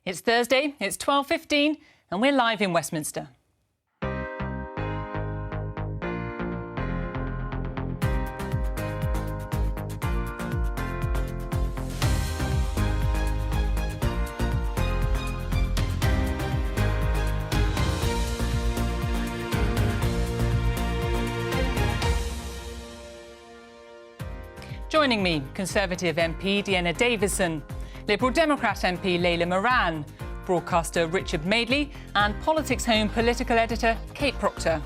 It's Thursday, it's 12:15 and we're live in Westminster. Joining me, Conservative MP Deanna Davison, Liberal Democrat MP Layla Moran, broadcaster Richard Madeley and Politics Home political editor Kate Proctor.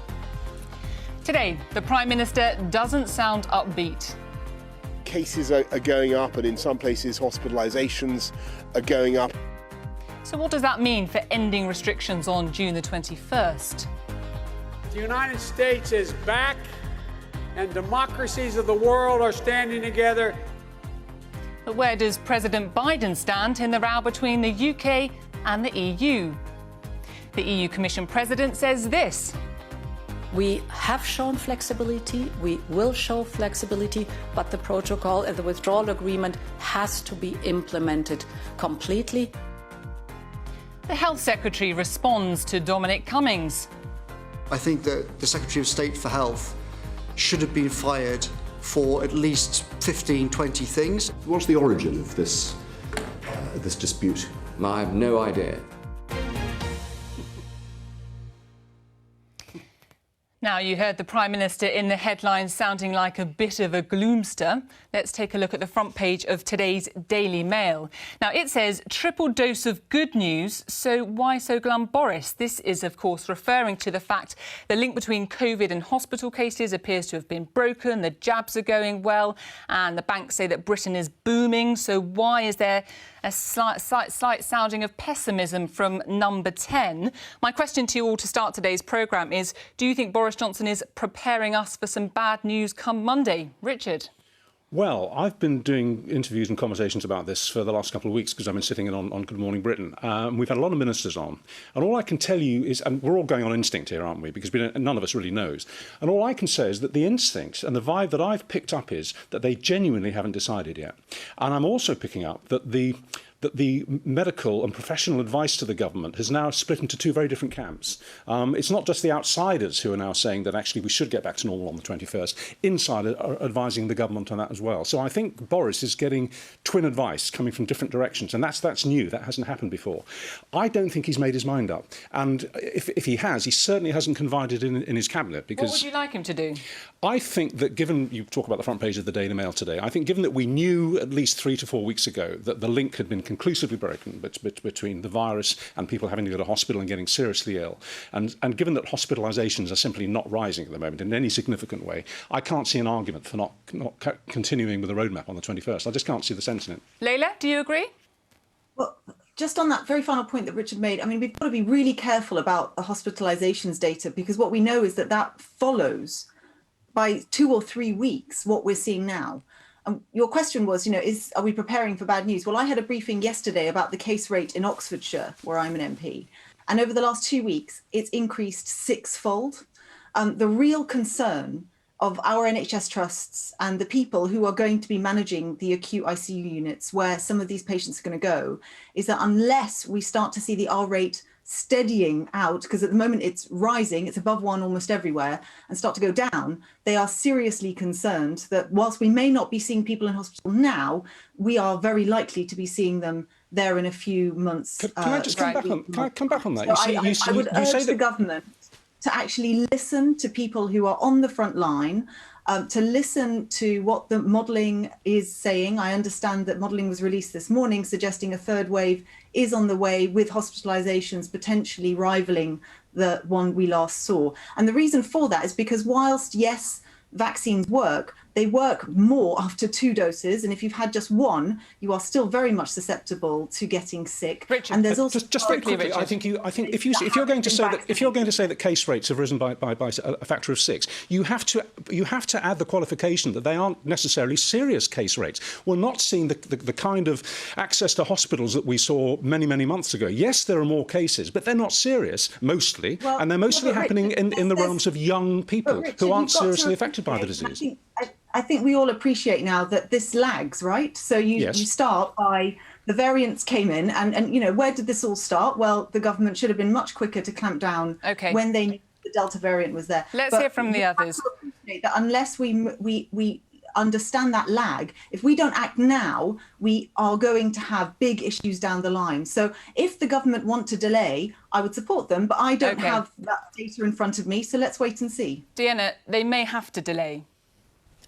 Today, the Prime Minister doesn't sound upbeat. Cases are going up, and in some places hospitalisations are going up. So what does that mean for ending restrictions on June the 21st? The United States is back, and democracies of the world are standing together. But where does President Biden stand in the row between the UK and the EU? The EU Commission President says this. We have shown flexibility, we will show flexibility, but the protocol and the withdrawal agreement has to be implemented completely. The Health Secretary responds to Dominic Cummings. I think that the Secretary of State for Health should have been fired for at least 15, 20 things. What's the origin of this dispute? I have no idea. Now, you heard the Prime Minister in the headlines sounding like a bit of a gloomster. Let's take a look at the front page of today's Daily Mail. Now, it says, triple dose of good news, so why so glum Boris? This is, of course, referring to the fact the link between COVID and hospital cases appears to have been broken, the jabs are going well, and the banks say that Britain is booming. So why is there a slight sounding of pessimism from Number 10? My question to you all to start today's programme is, do you think Boris Johnson is preparing us for some bad news come Monday? Richard? Well, I've been doing interviews and conversations about this for the last couple of weeks because I've been sitting in on Good Morning Britain. We've had a lot of ministers on. And all I can tell you is, and we're all going on instinct here, aren't we? Because none of us really knows. And all I can say is that the instinct and the vibe that I've picked up is that they genuinely haven't decided yet. And I'm also picking up that the medical and professional advice to the government has now split into two very different camps. It's not just the outsiders who are now saying that actually we should get back to normal on the 21st. Insiders are advising the government on that as well. So I think Boris is getting twin advice coming from different directions, and that's new. That hasn't happened before. I don't think he's made his mind up. And if he has, he certainly hasn't confided in his cabinet. Because what would you like him to do? I think that given, you talk about the front page of the Daily Mail today, I think given that we knew at least 3 to 4 weeks ago that the link had been conclusively broken between the virus and people having to go to hospital and getting seriously ill, and given that hospitalisations are simply not rising at the moment in any significant way, I can't see an argument for not continuing with the roadmap on the 21st. I just can't see the sense in it. Layla, do you agree? Well, just on that very final point that Richard made, I mean, we've got to be really careful about the hospitalisations data, because what we know is that follows by 2 or 3 weeks what we're seeing now. Your question was, are we preparing for bad news? Well, I had a briefing yesterday about the case rate in Oxfordshire, where I'm an MP. And over the last 2 weeks, it's increased 6-fold. The real concern of our NHS trusts and the people who are going to be managing the acute ICU units where some of these patients are going to go is that unless we start to see the R rate steadying out, because at the moment it's rising, it's above 1 almost everywhere, and start to go down, they are seriously concerned that whilst we may not be seeing people in hospital now, we are very likely to be seeing them there in a few months. Can I just come back on that? So I would urge the government to actually listen to people who are on the front line, to listen to what the modelling is saying. I understand that modelling was released this morning suggesting a third wave is on the way, with hospitalisations potentially rivaling the one we last saw. And the reason for that is because whilst, yes, vaccines work, they work more after 2 doses, and if you've had just 1, you are still very much susceptible to getting sick. Richard, and there's also just very quickly, I think if you're going to say that case rates have risen by a factor of 6, you have to add the qualification that they aren't necessarily serious case rates. We're not seeing the kind of access to hospitals that we saw many months ago. Yes, there are more cases, but they're not serious mostly, and they're mostly happening in the realms of young people who aren't seriously affected by the disease. I think we all appreciate now that this lags, right? So you start by the variants came in, and you know, where did this all start? Well, the government should have been much quicker to clamp down when they knew the Delta variant was there. Let's hear from the others. That unless we understand that lag, if we don't act now, we are going to have big issues down the line. So if the government want to delay, I would support them, but I don't have that data in front of me, so let's wait and see. Deanna, they may have to delay.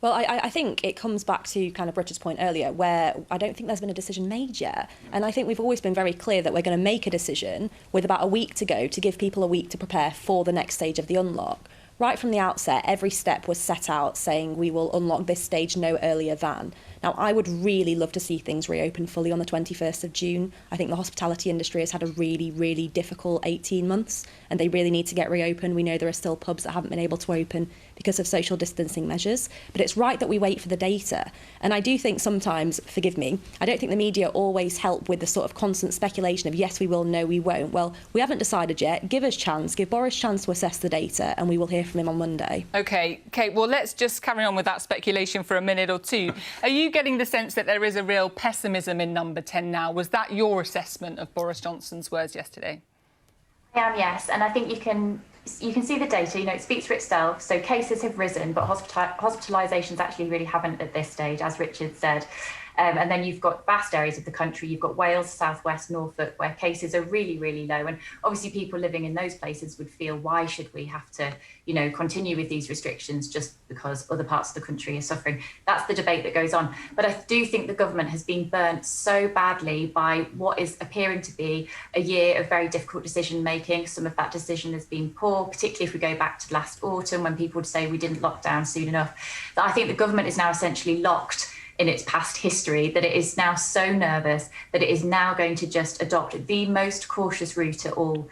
Well, I think it comes back to kind of Richard's point earlier, where I don't think there's been a decision made yet. And I think we've always been very clear that we're going to make a decision with about a week to go to give people a week to prepare for the next stage of the unlock. Right from the outset, every step was set out saying we will unlock this stage no earlier than. Now, I would really love to see things reopen fully on the 21st of June. I think the hospitality industry has had a really, really difficult 18 months and they really need to get reopened. We know there are still pubs that haven't been able to open because of social distancing measures, but it's right that we wait for the data. And I do think sometimes, forgive me, I don't think the media always help with the sort of constant speculation of yes, we will, no, we won't. Well, we haven't decided yet. Give us chance, give Boris chance to assess the data, and we will hear from him on Monday. OK, Kate, well, let's just carry on with that speculation for a minute or two. Are you getting the sense that there is a real pessimism in Number 10 now? Was that your assessment of Boris Johnson's words yesterday? I am, yes, and I think you can see the data. You know, it speaks for itself. So cases have risen, but hospitalisations actually really haven't at this stage, as Richard said. And then you've got vast areas of the country. You've got Wales, South West, Norfolk, where cases are really, really low. And obviously people living in those places would feel, why should we have to, you know, continue with these restrictions just because other parts of the country are suffering? That's the debate that goes on. But I do think the government has been burnt so badly by what is appearing to be a year of very difficult decision making. Some of that decision has been poor, particularly if we go back to last autumn when people would say we didn't lock down soon enough. That I think the government is now essentially locked in its past history, that it is now so nervous that it is now going to just adopt the most cautious route at all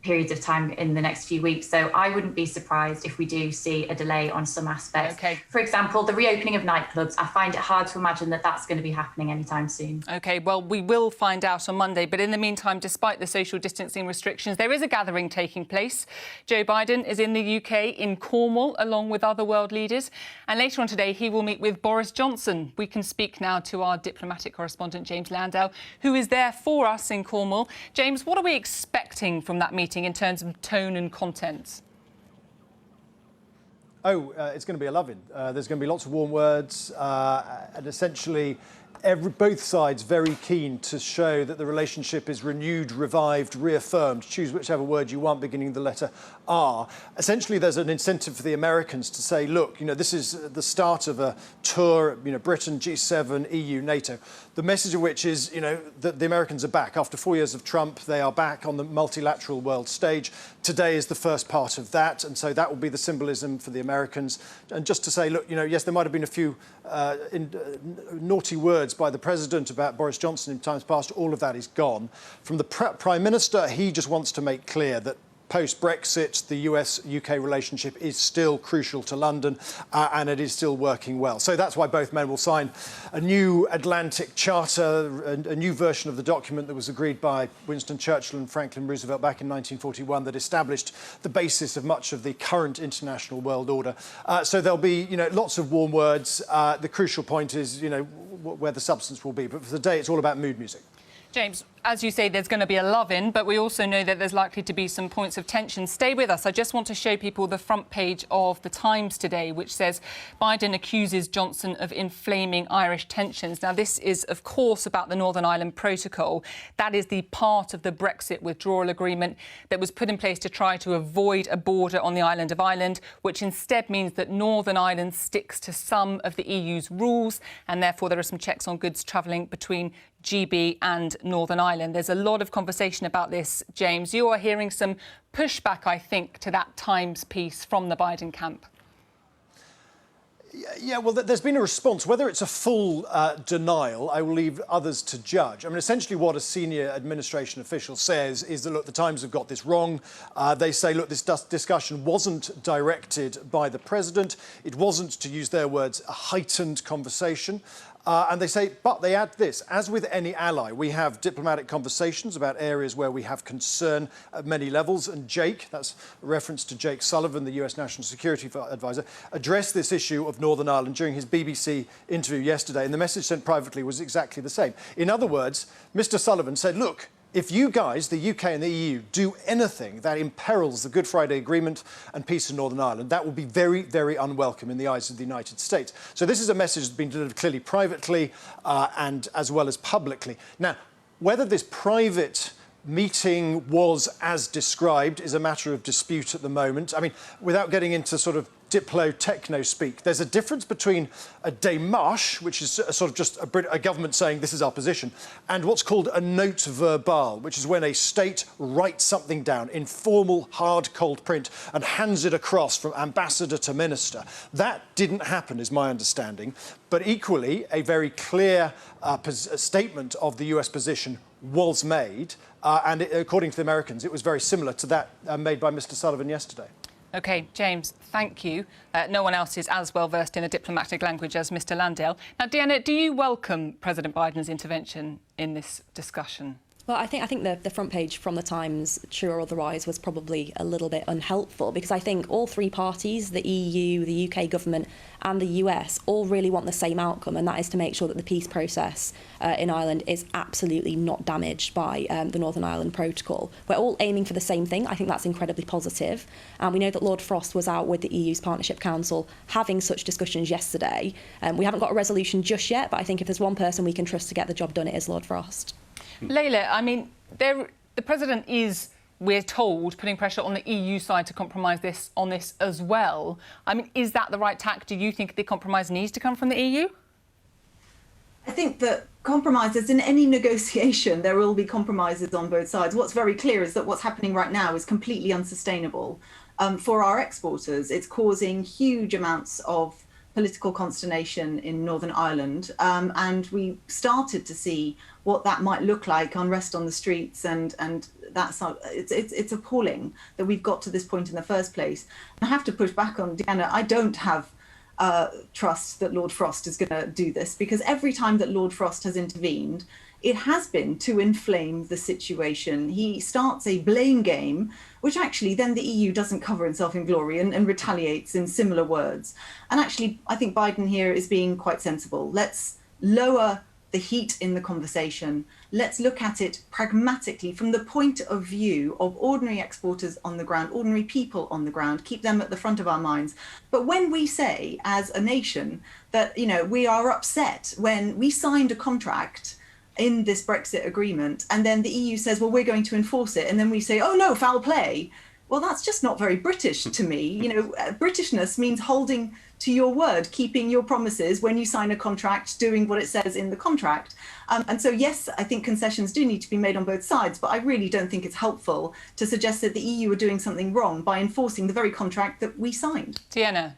periods of time in the next few weeks. So I wouldn't be surprised if we do see a delay on some aspects. OK. For example, the reopening of nightclubs, I find it hard to imagine that that's going to be happening anytime soon. OK, well, we will find out on Monday. But in the meantime, despite the social distancing restrictions, there is a gathering taking place. Joe Biden is in the UK, in Cornwall, along with other world leaders. And later on today, he will meet with Boris Johnson. We can speak now to our diplomatic correspondent, James Landau, who is there for us in Cornwall. James, what are we expecting from that meeting in terms of tone and content? It's going to be a loving. There's going to be lots of warm words and essentially both sides very keen to show that the relationship is renewed, revived, reaffirmed. Choose whichever word you want, beginning the letter R. Essentially, there's an incentive for the Americans to say, look, you know, this is the start of a tour, you know, Britain, G7, EU, NATO. The message of which is, you know, that the Americans are back. After 4 years of Trump, they are back on the multilateral world stage. Today is the first part of that, and so that will be the symbolism for the Americans. And just to say, look, you know, yes, there might have been a few naughty words by the President about Boris Johnson in times past. All of that is gone. From the Prime Minister, he just wants to make clear that post-Brexit, the US-UK relationship is still crucial to London and it is still working well. So that's why both men will sign a new Atlantic Charter, a new version of the document that was agreed by Winston Churchill and Franklin Roosevelt back in 1941 that established the basis of much of the current international world order. So there'll be, you know, lots of warm words. The crucial point is, you know, where the substance will be. But for the day, it's all about mood music. James, as you say, there's going to be a love-in, but we also know that there's likely to be some points of tension. Stay with us. I just want to show people the front page of The Times today, which says Biden accuses Johnson of inflaming Irish tensions. Now, this is, of course, about the Northern Ireland Protocol. That is the part of the Brexit withdrawal agreement that was put in place to try to avoid a border on the island of Ireland, which instead means that Northern Ireland sticks to some of the EU's rules, and therefore there are some checks on goods travelling between GB and Northern Ireland. There's a lot of conversation about this, James. You are hearing some pushback, I think, to that Times piece from the Biden camp. Yeah, well, there's been a response. Whether it's a full denial, I will leave others to judge. I mean, essentially what a senior administration official says is that, look, the Times have got this wrong. They say, look, this discussion wasn't directed by the president. It wasn't, to use their words, a heightened conversation. And they say, but they add this, as with any ally, we have diplomatic conversations about areas where we have concern at many levels. And Jake, that's a reference to Jake Sullivan, the US National Security Advisor, addressed this issue of Northern Ireland during his BBC interview yesterday. And the message sent privately was exactly the same. In other words, Mr. Sullivan said, look, if you guys, the UK and the EU, do anything that imperils the Good Friday Agreement and peace in Northern Ireland, that will be very, very unwelcome in the eyes of the United States. So this is a message that's been delivered clearly privately and as well as publicly. Now, whether this private meeting was as described is a matter of dispute at the moment. I mean, without getting into sort of diplo-techno speak, there's a difference between a démarche, which is a sort of just a government saying this is our position, and what's called a note verbale, which is when a state writes something down in formal, hard, cold print and hands it across from ambassador to minister. That didn't happen, is my understanding. But equally, a very clear statement of the US position was made, and according to the Americans, it was very similar to that made by Mr. Sullivan yesterday. OK, James, thank you. No one else is as well versed in the diplomatic language as Mr. Landale. Now, Deanna, do you welcome President Biden's intervention in this discussion? Well, I think the front page from the Times, true or otherwise, was probably a little bit unhelpful, because I think all three parties, the EU, the UK government and the US, all really want the same outcome, and that is to make sure that the peace process in Ireland is absolutely not damaged by the Northern Ireland Protocol. We're all aiming for the same thing. I think that's incredibly positive. And we know that Lord Frost was out with the EU's Partnership Council having such discussions yesterday. We haven't got a resolution just yet, but I think if there's one person we can trust to get the job done, it is Lord Frost. Layla, I mean, the President is, we're told, putting pressure on the EU side to compromise on this as well. I mean, is that the right tack? Do you think the compromise needs to come from the EU? I think that compromises in any negotiation, there will be compromises on both sides. What's very clear is that what's happening right now is completely unsustainable for our exporters. It's causing huge amounts of political consternation in Northern Ireland, and we started to see what that might look like, unrest on the streets, and that's not, it's appalling that we've got to this point in the first place. I have to push back on Deanna. I don't have trust that Lord Frost is going to do this, because every time that Lord Frost has intervened, it has been to inflame the situation. He starts a blame game, which actually then the EU doesn't cover itself in glory and retaliates in similar words. And actually, I think Biden here is being quite sensible. Let's lower the heat in the conversation. Let's look at it pragmatically from the point of view of ordinary exporters on the ground, ordinary people on the ground, keep them at the front of our minds. But when we say as a nation that, you know, we are upset when we signed a contract in this Brexit agreement, and then the EU says, well, we're going to enforce it, and then we say, oh no, foul play. Well, that's just not very British to me. You know, Britishness means holding to your word, keeping your promises when you sign a contract, doing what it says in the contract. And so, yes, I think concessions do need to be made on both sides, but I really don't think it's helpful to suggest that the EU are doing something wrong by enforcing the very contract that we signed. Deanna.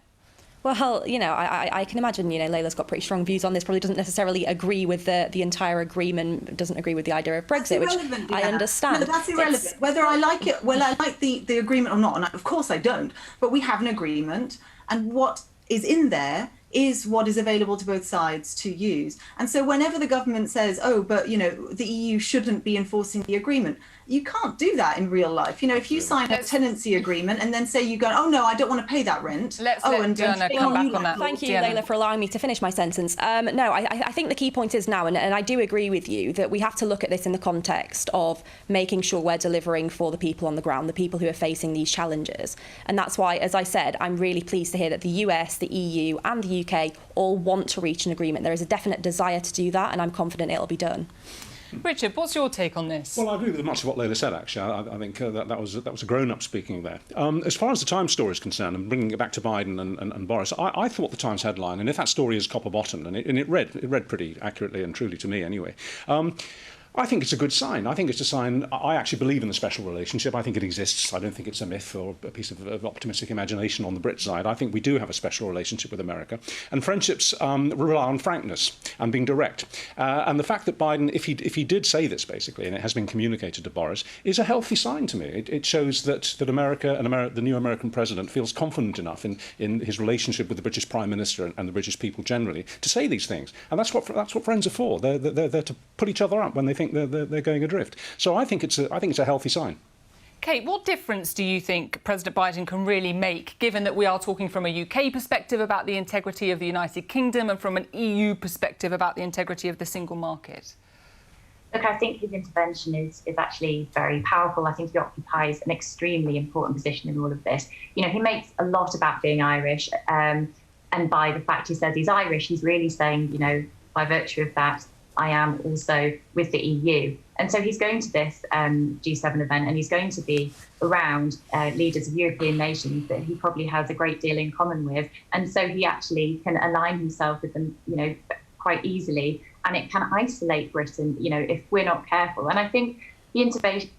Well, you know, I can imagine, you know, Layla's got pretty strong views on this, probably doesn't necessarily agree with the entire agreement, doesn't agree with the idea of Brexit, which I understand. No, that's irrelevant. Whether I like it, well, I like the agreement or not, and of course I don't, but we have an agreement, and what is in there is what is available to both sides to use. And so whenever the government says, oh, but, you know, the EU shouldn't be enforcing the agreement, you can't do that in real life. You know, if you sign a tenancy agreement and then say you go, oh, no, I don't want to pay that rent. Let's let Deanna come back on that. Thank you, Layla, for allowing me to finish my sentence. No, I think the key point is now, and I do agree with you, that we have to look at this in the context of making sure we're delivering for the people on the ground, the people who are facing these challenges. And that's why, as I said, I'm really pleased to hear that the US, the EU and the UK all want to reach an agreement. There is a definite desire to do that, and I'm confident it'll be done. Richard, what's your take on this? Well, I agree with much of what Layla said, actually. I think that was a grown-up speaking there. As far as the Times story is concerned, and bringing it back to Biden and Boris, I thought the Times headline, and if that story is copper-bottomed, and it read pretty accurately and truly to me anyway, I think it's a good sign. I think it's a sign. I actually believe in the special relationship. I think it exists. I don't think it's a myth or a piece of optimistic imagination on the Brit side. I think we do have a special relationship with America. And friendships rely on frankness and being direct. And the fact that Biden, if he did say this, basically, and it has been communicated to Boris, is a healthy sign to me. It shows that America and the new American president feels confident enough in his relationship with the British Prime Minister and the British people generally to say these things. And that's what friends are for. They're to put each other up when they think they're going adrift. So I think it's a healthy sign. Kate, what difference do you think President Biden can really make, given that we are talking from a UK perspective about the integrity of the United Kingdom and from an EU perspective about the integrity of the single market? Look, I think his intervention is actually very powerful. I think he occupies an extremely important position in all of this. You know, he makes a lot about being Irish, and by the fact he says he's Irish, he's really saying, you know, by virtue of that, I am also with the EU. And so he's going to this G7 event, and he's going to be around leaders of European nations that he probably has a great deal in common with. And so he actually can align himself with them, you know, quite easily. And it can isolate Britain, you know, if we're not careful. And I think the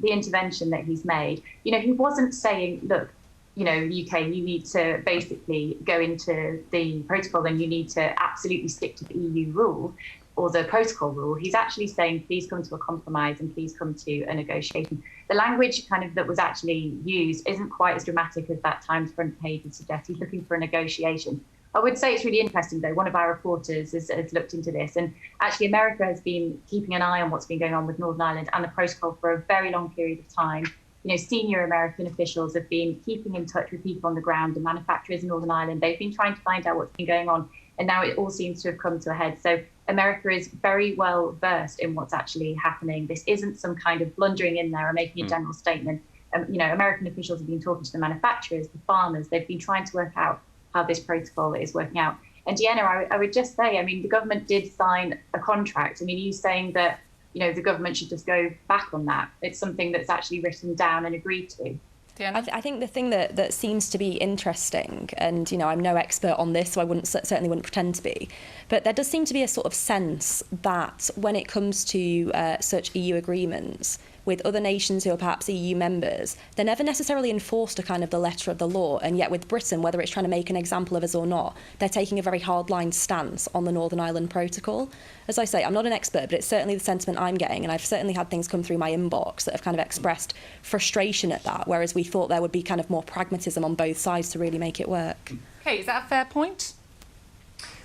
intervention that he's made, you know, he wasn't saying, look, you know, UK, you need to basically go into the protocol and you need to absolutely stick to the EU rule or the protocol rule. He's actually saying, please come to a compromise and please come to a negotiation. The language kind of that was actually used isn't quite as dramatic as that Times front page would suggest. He's looking for a negotiation. I would say it's really interesting, though. One of our reporters has looked into this, and actually America has been keeping an eye on what's been going on with Northern Ireland and the protocol for a very long period of time. You know, senior American officials have been keeping in touch with people on the ground, the manufacturers in Northern Ireland. They've been trying to find out what's been going on, and now it all seems to have come to a head. So America is very well versed in what's actually happening. This isn't some kind of blundering in there or making a general statement. You know, American officials have been talking to the manufacturers, the farmers. They've been trying to work out how this protocol is working out. And Deanna, I would just say, I mean, the government did sign a contract. I mean, are you saying that, you know, the government should just go back on that? It's something that's actually written down and agreed to. I think the thing that seems to be interesting, and, you know, I'm no expert on this, so I certainly wouldn't pretend to be, but there does seem to be a sort of sense that when it comes to such EU agreements with other nations who are perhaps EU members, they're never necessarily enforced to kind of the letter of the law. And yet with Britain, whether it's trying to make an example of us or not, they're taking a very hardline stance on the Northern Ireland Protocol. As I say, I'm not an expert, but it's certainly the sentiment I'm getting. And I've certainly had things come through my inbox that have kind of expressed frustration at that, whereas we thought there would be kind of more pragmatism on both sides to really make it work. Okay, is that a fair point?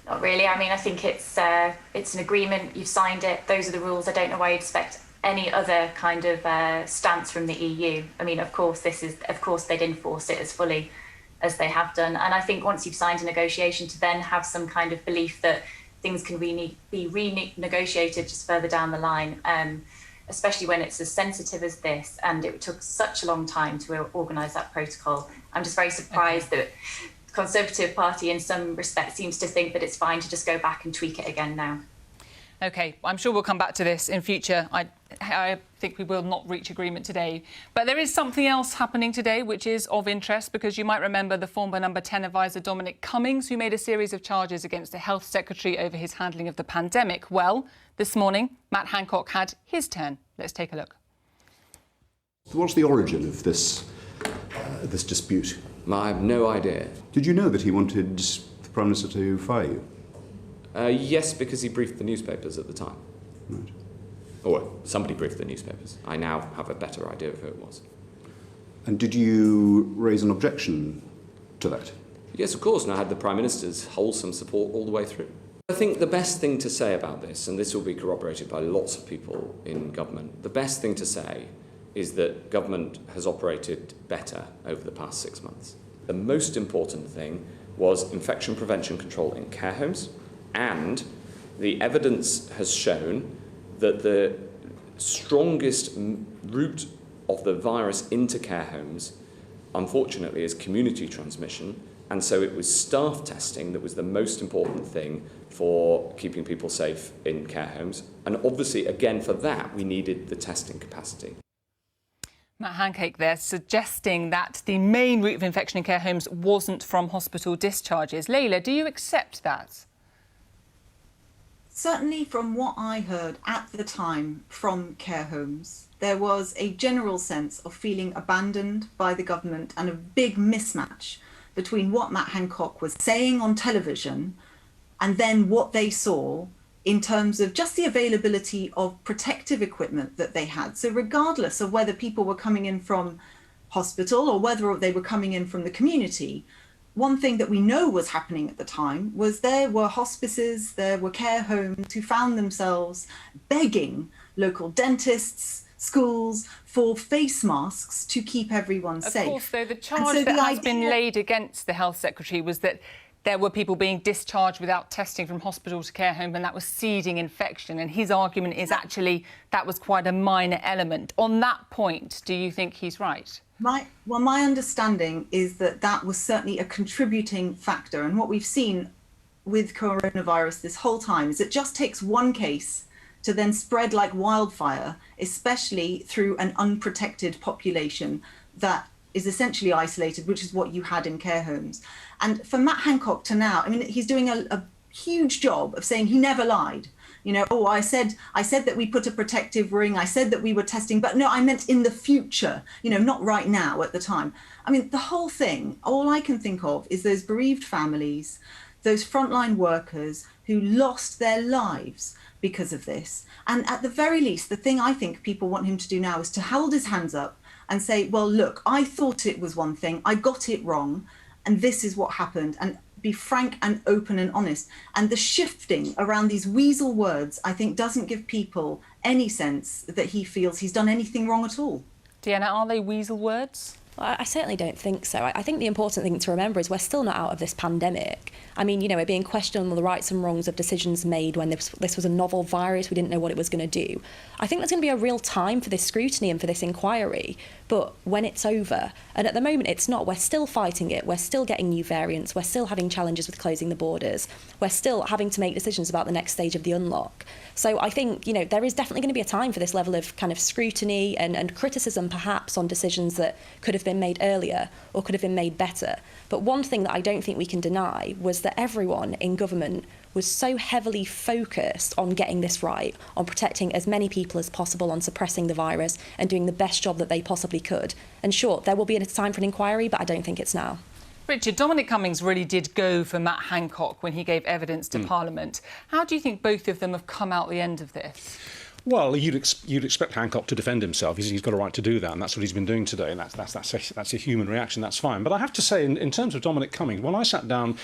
Not really. I mean, I think it's an agreement. You've signed it. Those are the rules. I don't know why you'd expect any other kind of stance from the EU. I mean, of course, they'd enforce it as fully as they have done. And I think once you've signed a negotiation, to then have some kind of belief that things can be renegotiated just further down the line, especially when it's as sensitive as this, and it took such a long time to organise that protocol. I'm just very surprised that the Conservative Party, in some respects, seems to think that it's fine to just go back and tweak it again now. OK, I'm sure we'll come back to this in future. I think we will not reach agreement today. But there is something else happening today which is of interest, because you might remember the former number 10 advisor Dominic Cummings, who made a series of charges against the Health Secretary over his handling of the pandemic. Well, this morning, Matt Hancock had his turn. Let's take a look. What's the origin of this dispute? I have no idea. Did you know that he wanted the Prime Minister to fire you? Yes, because he briefed the newspapers at the time. Right. Or somebody briefed the newspapers. I now have a better idea of who it was. And did you raise an objection to that? Yes, of course, and I had the Prime Minister's wholesome support all the way through. I think the best thing to say about this, and this will be corroborated by lots of people in government, the best thing to say is that government has operated better over the past 6 months. The most important thing was infection prevention control in care homes, and the evidence has shown that the strongest route of the virus into care homes, unfortunately, is community transmission. And so it was staff testing that was the most important thing for keeping people safe in care homes. And obviously, again, for that, we needed the testing capacity. Matt Hancock there suggesting that the main route of infection in care homes wasn't from hospital discharges. Layla, do you accept that? Certainly from what I heard at the time from care homes, there was a general sense of feeling abandoned by the government and a big mismatch between what Matt Hancock was saying on television and then what they saw in terms of just the availability of protective equipment that they had. So regardless of whether people were coming in from hospital or whether they were coming in from the community, one thing that we know was happening at the time was there were hospices, there were care homes who found themselves begging local dentists, schools for face masks to keep everyone safe. Of course, though, the charge that has been laid against the Health Secretary was that there were people being discharged without testing from hospital to care home, and that was seeding infection. And his argument is actually that was quite a minor element. On that point, do you think he's right? My understanding is that that was certainly a contributing factor. And what we've seen with coronavirus this whole time is it just takes one case to then spread like wildfire, especially through an unprotected population that is essentially isolated, which is what you had in care homes. And for Matt Hancock to now, I mean, he's doing a huge job of saying he never lied. You know, oh, I said that we put a protective ring. I said that we were testing, but no, I meant in the future, you know, not right now at the time. I mean, the whole thing, all I can think of is those bereaved families, those frontline workers who lost their lives because of this. And at the very least, the thing I think people want him to do now is to hold his hands up and say, well, look, I thought it was one thing, I got it wrong, and this is what happened. And be frank and open and honest. And the shifting around these weasel words, I think, doesn't give people any sense that he feels he's done anything wrong at all. Deanna, are they weasel words? I certainly don't think so. I think the important thing to remember is we're still not out of this pandemic. I mean, you know, we're being questioned on the rights and wrongs of decisions made when this was a novel virus. We didn't know what it was going to do. I think there's going to be a real time for this scrutiny and for this inquiry, but when it's over, and at the moment it's not, we're still fighting it. We're still getting new variants. We're still having challenges with closing the borders. We're still having to make decisions about the next stage of the unlock. So I think, you know, there is definitely going to be a time for this level of kind of scrutiny and criticism perhaps on decisions that could have been made earlier or could have been made better. But one thing that I don't think we can deny was that everyone in government was so heavily focused on getting this right, on protecting as many people as possible, on suppressing the virus and doing the best job that they possibly could. And sure, there will be a time for an inquiry, but I don't think it's now. Richard, Dominic Cummings really did go for Matt Hancock when he gave evidence to Parliament. How do you think both of them have come out the end of this? Well, you'd expect Hancock to defend himself. He's got a right to do that, and that's what he's been doing today. And that's a human reaction. That's fine. But I have to say, in terms of Dominic Cummings, when I sat down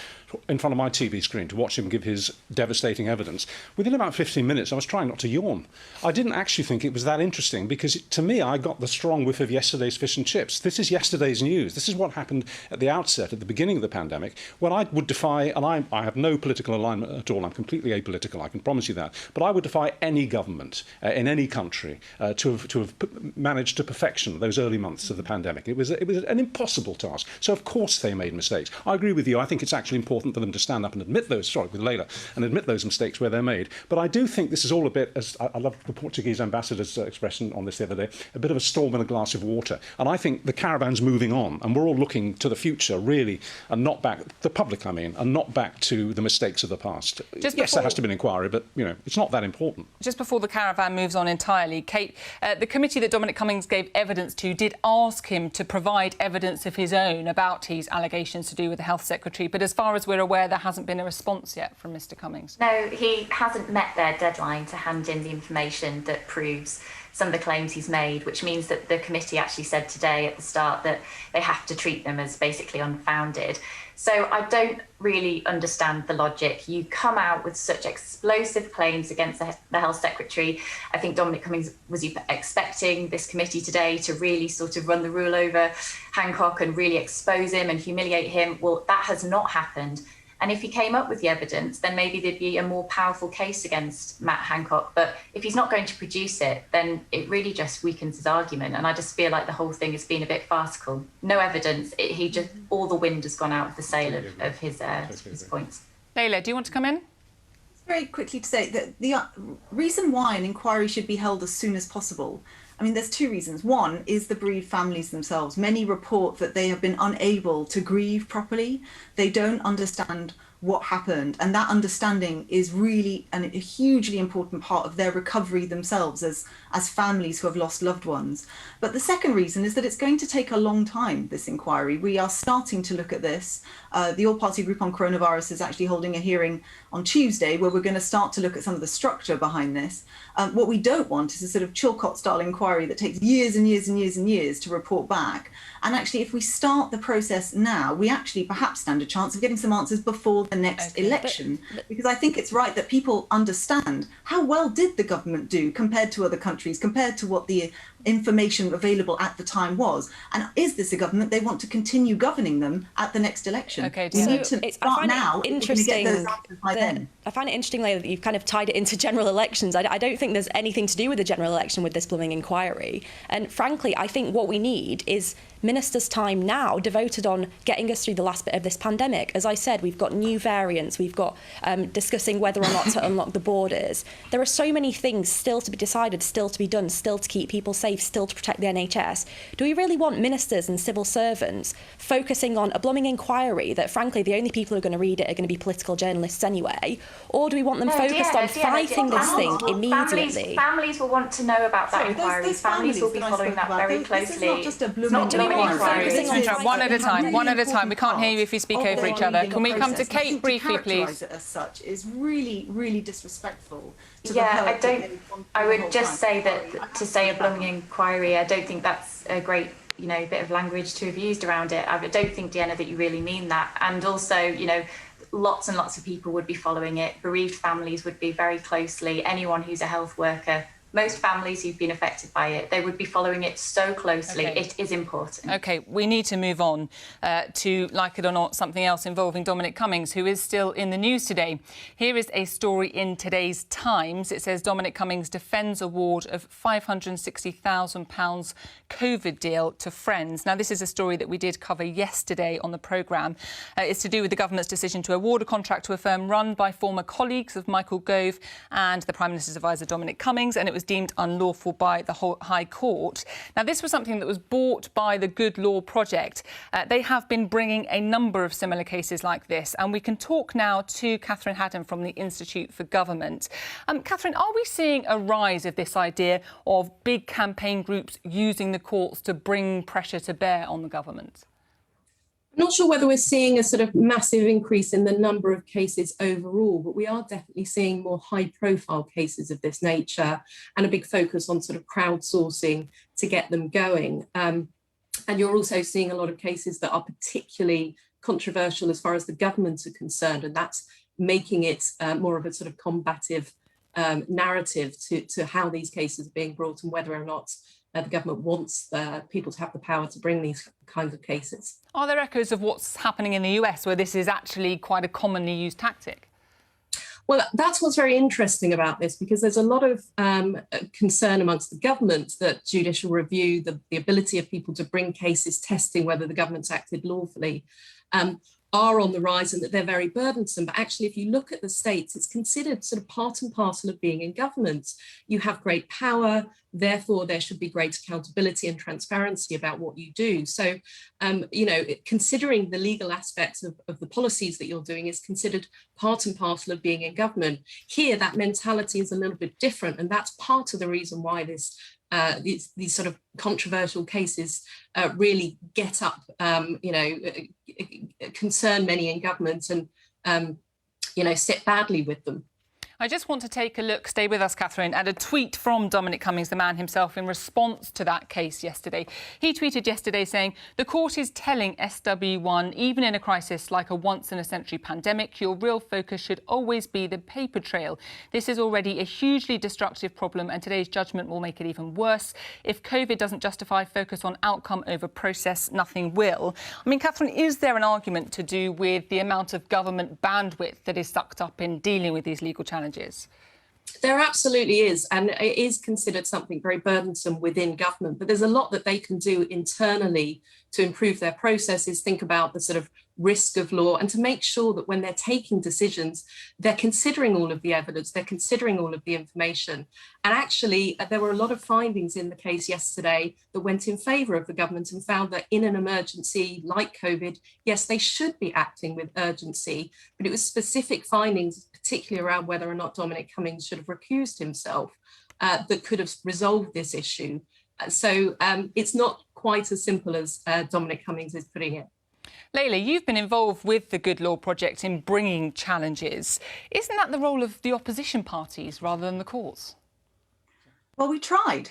in front of my TV screen to watch him give his devastating evidence, within about 15 minutes, I was trying not to yawn. I didn't actually think it was that interesting because, to me, I got the strong whiff of yesterday's fish and chips. This is yesterday's news. This is what happened at the outset, at the beginning of the pandemic, when I would defy, and I have no political alignment at all. I'm completely apolitical. I can promise you that. But I would defy any government in any country to have managed to perfection those early months of the pandemic. It was an impossible task. So of course they made mistakes. I agree with you. I think it's actually important for them to stand up and admit those, with Leila, and admit those mistakes where they're made. But I do think this is all a bit, as I love the Portuguese ambassador's expression on this the other day, a bit of a storm in a glass of water. And I think the caravan's moving on, and we're all looking to the future, really, and not back, the public, I mean, and not back to the mistakes of the past. Yes, there has to be an inquiry, but, you know, it's not that important. Just before the caravan moves on entirely, Kate, the committee that Dominic Cummings gave evidence to did ask him to provide evidence of his own about his allegations to do with the Health Secretary, but as far as we're aware, there hasn't been a response yet from Mr Cummings. No, he hasn't met their deadline to hand in the information that proves some of the claims he's made, which means that the committee actually said today at the start that they have to treat them as basically unfounded. So I don't really understand the logic. You come out with such explosive claims against the Health Secretary. I think Dominic Cummings was expecting this committee today to really sort of run the rule over Hancock and really expose him and humiliate him. Well, that has not happened. And if he came up with the evidence, then maybe there'd be a more powerful case against Matt Hancock. But if he's not going to produce it, then it really just weakens his argument. And I just feel like the whole thing has been a bit farcical. No evidence. All the wind has gone out of the sail of his points. Leila, do you want to come in? Very quickly to say that the reason why an inquiry should be held as soon as possible, I mean, there's two reasons. One is the bereaved families themselves. Many report that they have been unable to grieve properly. They don't understand what happened, and that understanding is really a hugely important part of their recovery themselves as families who have lost loved ones. But the second reason is that it's going to take a long time, this inquiry. We are starting to look at this. The All-Party Group on Coronavirus is actually holding a hearing on Tuesday where we're going to start to look at some of the structure behind this. What we don't want is a sort of Chilcot-style inquiry that takes years and years and years and years to report back. And actually, if we start the process now, we actually perhaps stand a chance of getting some answers before the next election. Because I think it's right that people understand how well did the government do compared to other countries, compared to what the information available at the time was. And is this a government they want to continue governing them at the next election? Okay, we need to start now. Interesting. I find it interesting, Leila, that you've kind of tied it into general elections. I don't think there's anything to do with the general election with this blooming inquiry. And frankly, I think what we need is ministers' time now devoted on getting us through the last bit of this pandemic. As I said, we've got new variants, we've got discussing whether or not to unlock the borders. There are so many things still to be decided, still to be done, still to keep people safe, still to protect the NHS. Do we really want ministers and civil servants focusing on a blooming inquiry that, frankly, the only people who are going to read it are going to be political journalists anyway? Or do we want them focused on fighting this thing immediately? Families will want to know about that inquiry. Families will be following that very closely. It's not a blooming inquiry. One at a time. One at a time. We can't hear you if you speak over each other. Can we come to Kate briefly, please? It as such is really, really disrespectful. Yeah, I would just say that to say a blooming inquiry, I don't think that's a great, bit of language to have used around it. I don't think, Deanna, that you really mean that. And also, lots and lots of people would be following it. Bereaved families would be very closely. Anyone who's a health worker, most families who've been affected by it, they would be following it so closely. Okay. It is important. OK, we need to move on to, like it or not, something else involving Dominic Cummings, who is still in the news today. Here is a story in today's Times. It says Dominic Cummings defends award of £560,000 COVID deal to Friends. Now, this is a story that we did cover yesterday on the programme. It's to do with the government's decision to award a contract to a firm run by former colleagues of Michael Gove and the Prime Minister's advisor Dominic Cummings, and it was deemed unlawful by the High Court. Now, this was something that was bought by the Good Law Project. They have been bringing a number of similar cases like this, and we can talk now to Catherine Haddon from the Institute for Government. Catherine, are we seeing a rise of this idea of big campaign groups using the courts to bring pressure to bear on the government? I'm not sure whether we're seeing a sort of massive increase in the number of cases overall, but we are definitely seeing more high-profile cases of this nature and a big focus on sort of crowdsourcing to get them going. And you're also seeing a lot of cases that are particularly controversial as far as the governments are concerned, and that's making it more of a sort of combative narrative to how these cases are being brought and whether or not the government wants people to have the power to bring these kinds of cases. Are there echoes of what's happening in the US, where this is actually quite a commonly used tactic? Well, that's what's very interesting about this, because there's a lot of concern amongst the government that judicial review, the ability of people to bring cases testing whether the government's acted lawfully, are on the rise and that they're very burdensome. But actually, if you look at the states, it's considered sort of part and parcel of being in government. You have great power, therefore there should be great accountability and transparency about what you do. So, considering the legal aspects of the policies that you're doing is considered part and parcel of being in government. Here, that mentality is a little bit different, and that's part of the reason why these sort of controversial cases really get up, concern many in government and, sit badly with them. I just want to take a look, stay with us, Catherine, at a tweet from Dominic Cummings, the man himself, in response to that case yesterday. He tweeted yesterday saying, "The court is telling SW1, even in a crisis like a once-in-a-century pandemic, your real focus should always be the paper trail. This is already a hugely destructive problem, and today's judgment will make it even worse. If COVID doesn't justify focus on outcome over process, nothing will." I mean, Catherine, is there an argument to do with the amount of government bandwidth that is sucked up in dealing with these legal challenges? There absolutely is, and it is considered something very burdensome within government, but there's a lot that they can do internally to improve their processes. Think about the sort of risk of law, and to make sure that when they're taking decisions, they're considering all of the evidence, they're considering all of the information. And actually, there were a lot of findings in the case yesterday that went in favour of the government and found that in an emergency like COVID, yes, they should be acting with urgency, but it was specific findings, particularly around whether or not Dominic Cummings should have recused himself, that could have resolved this issue. So it's not quite as simple as Dominic Cummings is putting it. Layla, you've been involved with the Good Law Project in bringing challenges. Isn't that the role of the opposition parties rather than the courts? Well, we tried.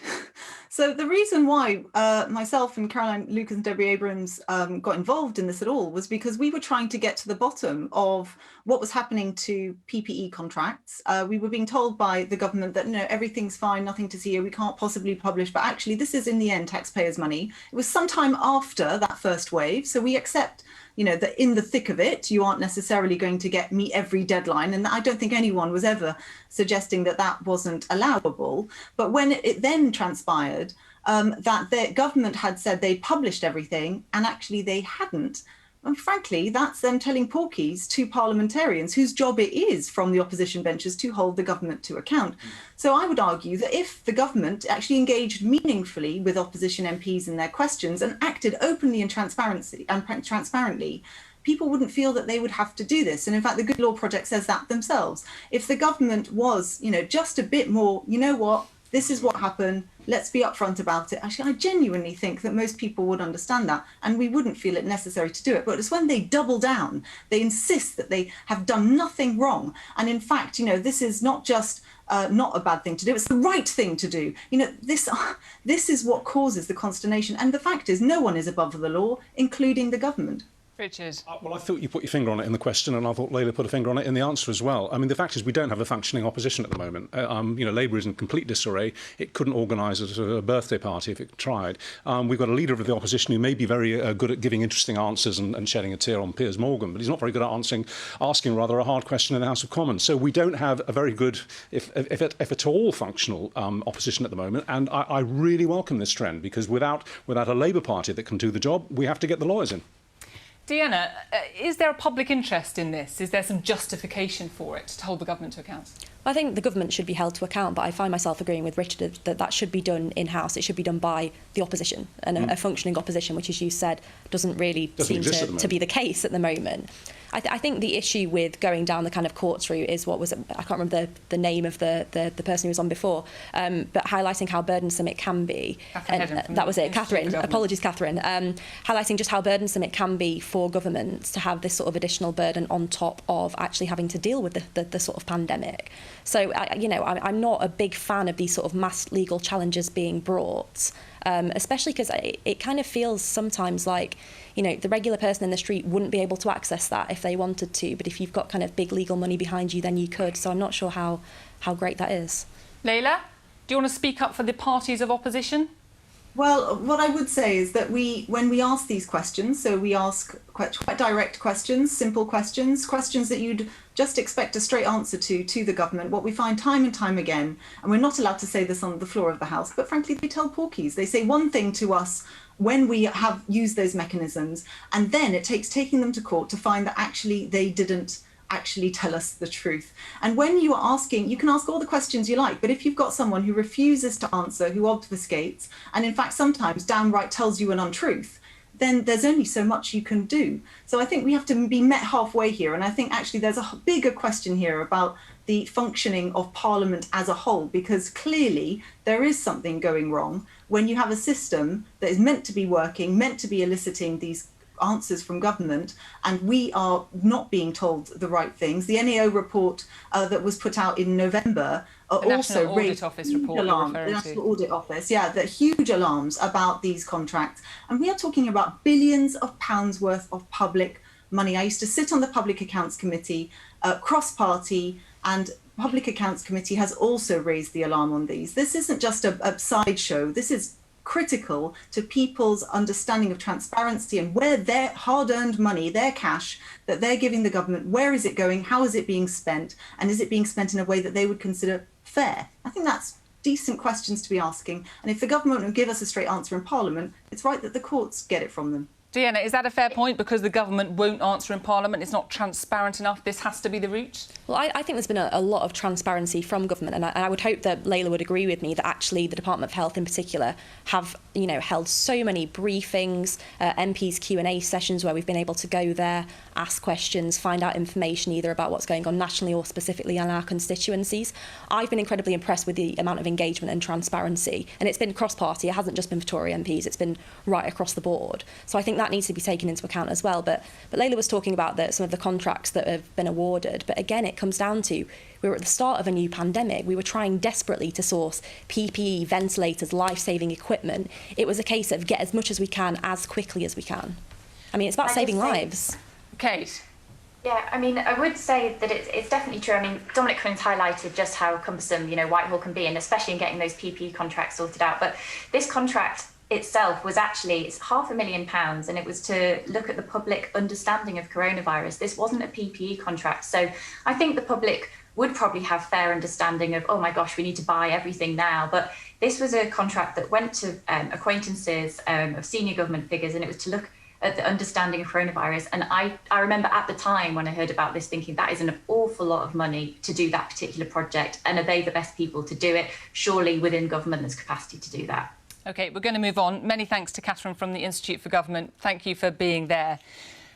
So the reason why myself and Caroline Lucas and Debbie Abrams got involved in this at all was because we were trying to get to the bottom of what was happening to PPE contracts. We were being told by the government that, no, everything's fine, nothing to see here, we can't possibly publish, but actually this is in the end taxpayers' money. It was sometime after that first wave, so we accept, you know, that in the thick of it, you aren't necessarily going to meet every deadline. And I don't think anyone was ever suggesting that that wasn't allowable. But when it then transpired that the government had said they published everything and actually they hadn't, and frankly, that's them telling porkies to parliamentarians whose job it is from the opposition benches to hold the government to account. So I would argue that if the government actually engaged meaningfully with opposition MPs in their questions and acted openly and transparently, people wouldn't feel that they would have to do this. And in fact, the Good Law Project says that themselves. If the government was, you know, just a bit more, you know what, this is what happened, let's be upfront about it. Actually, I genuinely think that most people would understand that and we wouldn't feel it necessary to do it. But it's when they double down, they insist that they have done nothing wrong. And in fact, you know, this is not just not a bad thing to do, it's the right thing to do. You know, this is what causes the consternation. And the fact is, no one is above the law, including the government. Richard. Well, I thought you put your finger on it in the question, and I thought Layla put a finger on it in the answer as well. I mean, the fact is we don't have a functioning opposition at the moment. You know, Labour is in complete disarray. It couldn't organise a birthday party if it tried. We've got a leader of the opposition who may be very good at giving interesting answers and shedding a tear on Piers Morgan, but he's not very good at asking rather a hard question in the House of Commons. So we don't have a very good, if at all, functional opposition at the moment. And I really welcome this trend because without a Labour Party that can do the job, we have to get the lawyers in. Deanna, is there a public interest in this? Is there some justification for it to hold the government to account? I think the government should be held to account, but I find myself agreeing with Richard that that should be done in-house. It should be done by the opposition, and a functioning opposition, which, as you said, doesn't really seem to be the case at the moment. I think the issue with going down the kind of courts route is what was, I can't remember the name of the person who was on before, but highlighting how burdensome it can be. That was it, Catherine. Apologies, Catherine. Highlighting just how burdensome it can be for governments to have this sort of additional burden on top of actually having to deal with the sort of pandemic. So, you know, I'm not a big fan of these sort of mass legal challenges being brought, especially because it kind of feels sometimes like, you know, the regular person in the street wouldn't be able to access that if they wanted to. But if you've got kind of big legal money behind you, then you could. So I'm not sure how great that is. Layla, do you want to speak up for the parties of opposition? Well, what I would say is that when we ask these questions, so we ask quite direct questions, simple questions that you'd just expect a straight answer to the government, what we find time and time again, and we're not allowed to say this on the floor of the House, but frankly, they tell porkies. They say one thing to us when we have used those mechanisms, and then it takes taking them to court to find that actually they didn't actually tell us the truth. And when you are asking, you can ask all the questions you like, but if you've got someone who refuses to answer, who obfuscates, and in fact sometimes downright tells you an untruth, then there's only so much you can do. So I think we have to be met halfway here. And I think actually there's a bigger question here about the functioning of Parliament as a whole, because clearly there is something going wrong when you have a system that is meant to be working, meant to be eliciting these answers from government, and we are not being told the right things. The NAO report that was put out in November also raised huge alarms. The National Audit Office, that huge alarms about these contracts. And we are talking about billions of pounds worth of public money. I used to sit on the Public Accounts Committee, cross-party, and Public Accounts Committee has also raised the alarm on these. This isn't just a sideshow. This is critical to people's understanding of transparency and where their hard-earned money, their cash that they're giving the government, where is it going, how is it being spent, and is it being spent in a way that they would consider fair? I think that's decent questions to be asking, and if the government will give us a straight answer in Parliament, it's right that the courts get it from them. Deanna, is that a fair point? Because the government won't answer in Parliament, it's not transparent enough, this has to be the route? Well, I think there's been a lot of transparency from government, and I would hope that Layla would agree with me that actually the Department of Health in particular have, held so many briefings, MPs Q&A sessions where we've been able to go there, ask questions, find out information either about what's going on nationally or specifically in our constituencies. I've been incredibly impressed with the amount of engagement and transparency, and it's been cross-party. It hasn't just been for Tory MPs, it's been right across the board. So I think that needs to be taken into account as well. But Layla was talking about some of the contracts that have been awarded. But again, it comes down to we were at the start of a new pandemic. We were trying desperately to source PPE, ventilators, life-saving equipment. It was a case of get as much as we can as quickly as we can. I mean, it's about saving lives. Kate? Yeah, I mean, I would say that it's definitely true. I mean, Dominic Cummings highlighted just how cumbersome, Whitehall can be, and especially in getting those PPE contracts sorted out. But this contract itself was actually, it's £500,000, and it was to look at the public understanding of coronavirus. This wasn't a PPE contract. So I think the public would probably have fair understanding of, oh my gosh, we need to buy everything now. But this was a contract that went to acquaintances of senior government figures, and it was to look at the understanding of coronavirus. And I remember at the time when I heard about this thinking that is an awful lot of money to do that particular project. And are they the best people to do it? Surely within government there's capacity to do that. OK, we're going to move on. Many thanks to Catherine from the Institute for Government. Thank you for being there.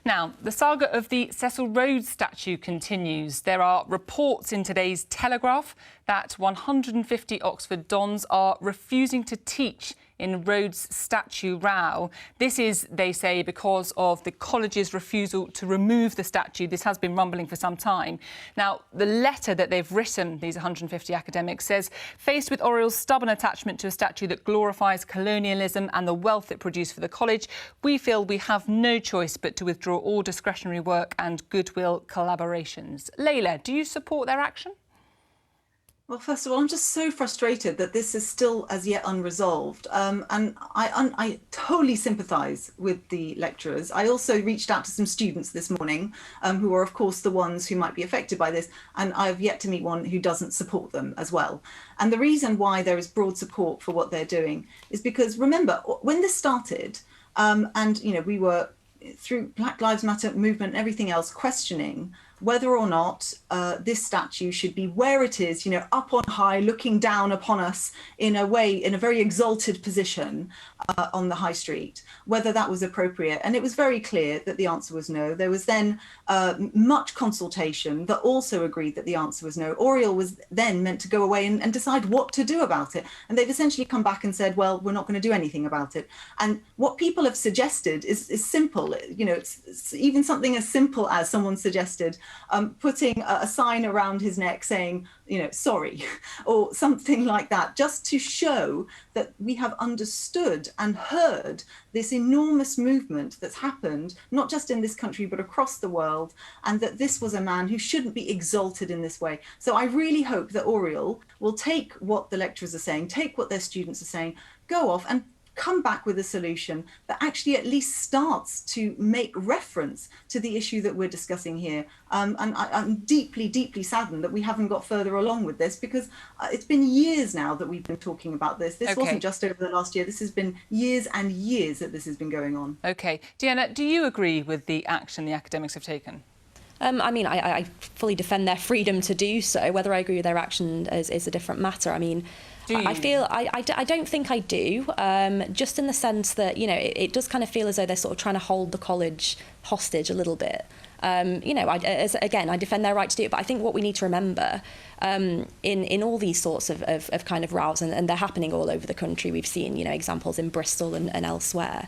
Now, the saga of the Cecil Rhodes statue continues. There are reports in today's Telegraph that 150 Oxford dons are refusing to teach in Rhodes' statue row. This is, they say, because of the college's refusal to remove the statue. This has been rumbling for some time. Now, the letter that they've written, these 150 academics, says, faced with Oriel's stubborn attachment to a statue that glorifies colonialism and the wealth it produced for the college, we feel we have no choice but to withdraw all discretionary work and goodwill collaborations. Layla, do you support their action? Well, first of all, I'm just so frustrated that this is still as yet unresolved. And I totally sympathise with the lecturers. I also reached out to some students this morning who are, of course, the ones who might be affected by this. And I've yet to meet one who doesn't support them as well. And the reason why there is broad support for what they're doing is because, remember, when this started, and, we were, through Black Lives Matter movement and everything else, questioning whether or not this statue should be where it is, up on high, looking down upon us in a way, in a very exalted position on the high street, whether that was appropriate. And it was very clear that the answer was no. There was then much consultation that also agreed that the answer was no. Oriel was then meant to go away and decide what to do about it. And they've essentially come back and said, well, we're not going to do anything about it. And what people have suggested is simple. It's even something as simple as someone suggested putting a sign around his neck saying, sorry, or something like that, just to show that we have understood and heard this enormous movement that's happened, not just in this country, but across the world, and that this was a man who shouldn't be exalted in this way. So I really hope that Oriel will take what the lecturers are saying, take what their students are saying, go off and come back with a solution that actually at least starts to make reference to the issue that we're discussing here. And I'm deeply, deeply saddened that we haven't got further along with this, because it's been years now that we've been talking about this. This wasn't just over the last year. This has been years and years that this has been going on. OK. Deanna, do you agree with the action the academics have taken? I mean, I fully defend their freedom to do so. Whether I agree with their action is a different matter. I mean, I don't think I do, just in the sense that, it does kind of feel as though they're sort of trying to hold the college hostage a little bit. Again, I defend their right to do it, but I think what we need to remember in all these sorts of kind of rows, and they're happening all over the country, we've seen, examples in Bristol and elsewhere,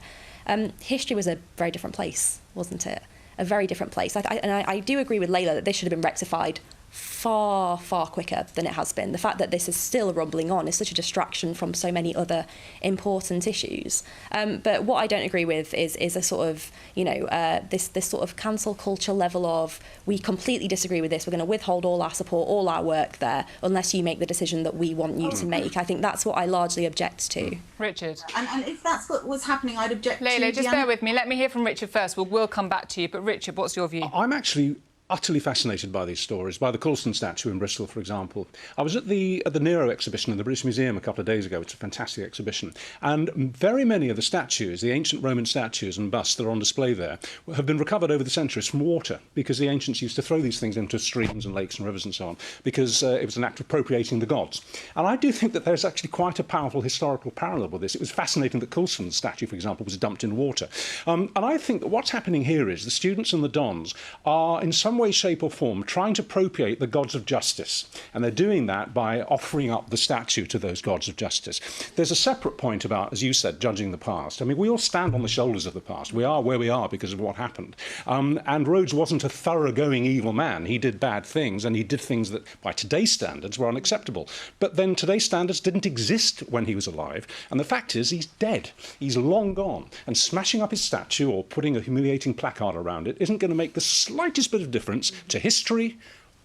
history was a very different place, wasn't it? A very different place. I do agree with Layla that this should have been rectified far, far quicker than it has been. The fact that this is still rumbling on is such a distraction from so many other important issues. But what I don't agree with is a sort of, this sort of cancel culture level of, we completely disagree with this, we're going to withhold all our support, all our work there, unless you make the decision that we want you to make. I think that's what I largely object to. Richard. And if that's what was happening, I'd object to... Layla, just bear with me. Let me hear from Richard first. We'll come back to you. But Richard, what's your view? I'm actually utterly fascinated by these stories, by the Coulson statue in Bristol, for example. I was at the Nero exhibition in the British Museum a couple of days ago. It's a fantastic exhibition. And very many of the statues, the ancient Roman statues and busts that are on display there, have been recovered over the centuries from water, because the ancients used to throw these things into streams and lakes and rivers and so on, because it was an act of appropriating the gods. And I do think that there's actually quite a powerful historical parallel with this. It was fascinating that Coulson's statue, for example, was dumped in water. And I think that what's happening here is the students and the dons are, in some way, shape or form, trying to appropriate the gods of justice. And they're doing that by offering up the statue to those gods of justice. There's a separate point about, as you said, judging the past. I mean, we all stand on the shoulders of the past. We are where we are because of what happened. And Rhodes wasn't a thoroughgoing evil man. He did bad things, and he did things that, by today's standards, were unacceptable. But then today's standards didn't exist when he was alive. And the fact is, he's dead. He's long gone. And smashing up his statue or putting a humiliating placard around it isn't going to make the slightest bit of difference to history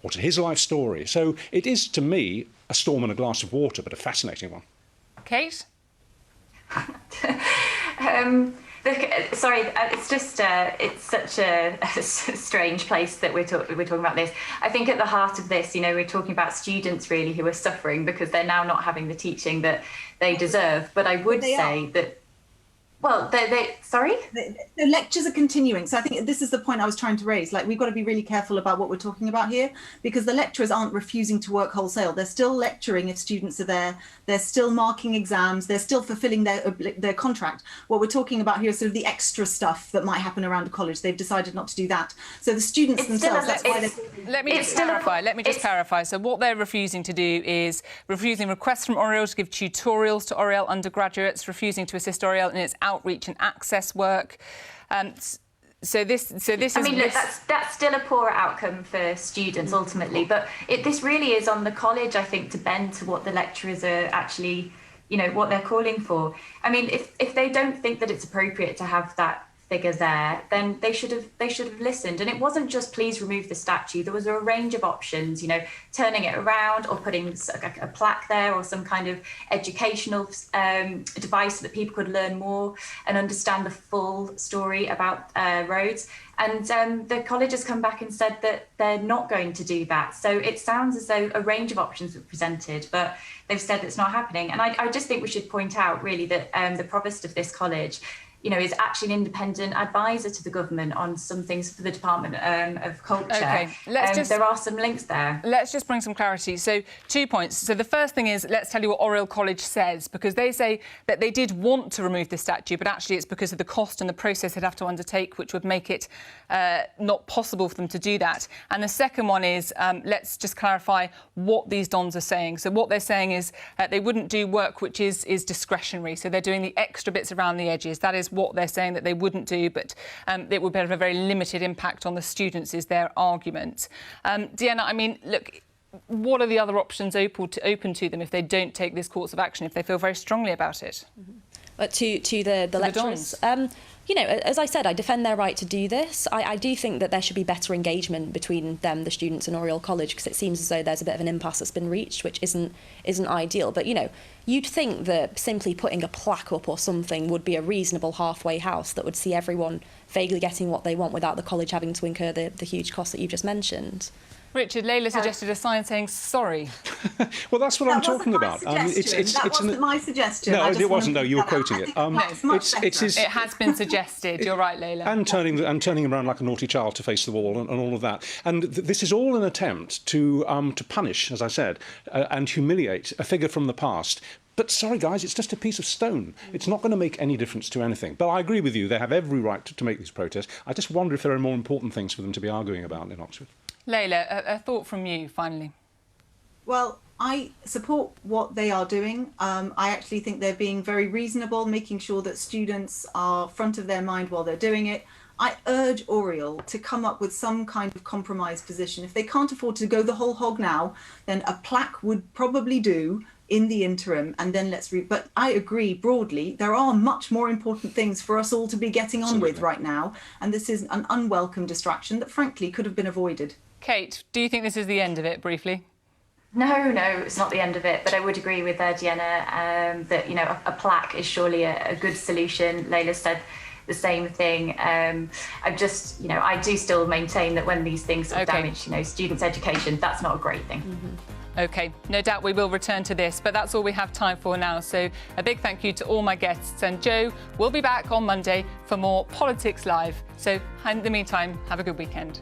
or to his life story. So it is, to me, a storm in a glass of water, but a fascinating one. Kate? Sorry, it's just it's such a strange place that we're talking about this. I think at the heart of this, we're talking about students really who are suffering because they're now not having the teaching that they deserve. But I would say that, well, sorry? The lectures are continuing. So I think this is the point I was trying to raise. Like, we've got to be really careful about what we're talking about here, because the lecturers aren't refusing to work wholesale. They're still lecturing if students are there. They're still marking exams. They're still fulfilling their contract. What we're talking about here is sort of the extra stuff that might happen around a college. They've decided not to do that. So the students themselves, that's why they're... Let me just clarify. So what they're refusing to do is refusing requests from Oriel to give tutorials to Oriel undergraduates, refusing to assist Oriel in its outreach and access work. So this is... I mean, look, that's still a poorer outcome for students ultimately, but this really is on the college, I think, to bend to what the lecturers are actually, what they're calling for. I mean, if they don't think that it's appropriate to have that figure there, then they should have listened. And it wasn't just please remove the statue. There was a range of options, turning it around or putting a plaque there or some kind of educational device so that people could learn more and understand the full story about Rhodes. And the college has come back and said that they're not going to do that. So it sounds as though a range of options were presented, but they've said it's not happening. And I just think we should point out really that the provost of this college is actually an independent advisor to the government on some things for the Department of Culture. Okay, there are some links there. Let's just bring some clarity. So 2 points. So the first thing is, let's tell you what Oriel College says, because they say that they did want to remove the statue, but actually it's because of the cost and the process they'd have to undertake, which would make it not possible for them to do that. And the second one is, let's just clarify what these dons are saying. So what they're saying is they wouldn't do work which is discretionary. So they're doing the extra bits around the edges. That is what they're saying that they wouldn't do, but it would have a very limited impact on the students, is their argument. Deanna, I mean, look, what are the other options open to them if they don't take this course of action, if they feel very strongly about it? But to the lecturers, as I said, I defend their right to do this. I do think that there should be better engagement between them, the students, and Oriel College, because it seems as though there's a bit of an impasse that's been reached, which isn't ideal. But you'd think that simply putting a plaque up or something would be a reasonable halfway house that would see everyone vaguely getting what they want without the college having to incur the huge costs that you've just mentioned. Richard, Layla suggested a sign saying sorry. Well, that's what I'm talking about. That wasn't my suggestion. No, it wasn't. No, you were quoting it. It has been suggested. You're right, Layla. And turning around like a naughty child to face the wall and all of that. And this is all an attempt to punish, as I said, and humiliate a figure from the past. But sorry, guys, it's just a piece of stone. It's not going to make any difference to anything. But I agree with you. They have every right to make these protests. I just wonder if there are more important things for them to be arguing about in Oxford. Layla, a thought from you, finally. Well, I support what they are doing. I actually think they're being very reasonable, making sure that students are front of their mind while they're doing it. I urge Oriel to come up with some kind of compromise position. If they can't afford to go the whole hog now, then a plaque would probably do in the interim, and then but I agree broadly, there are much more important things for us all to be getting on with right now, and this is an unwelcome distraction that frankly could have been avoided. Kate, do you think this is the end of it, briefly? No, it's not the end of it, but I would agree with Deanna that a plaque is surely a good solution. Layla said the same thing. I'm just, you know, I do still maintain that when these things sort of damage, you know, students' education, that's not a great thing. OK, no doubt we will return to this, but that's all we have time for now. So a big thank you to all my guests. And Joe will be back on Monday for more Politics Live. So in the meantime, have a good weekend.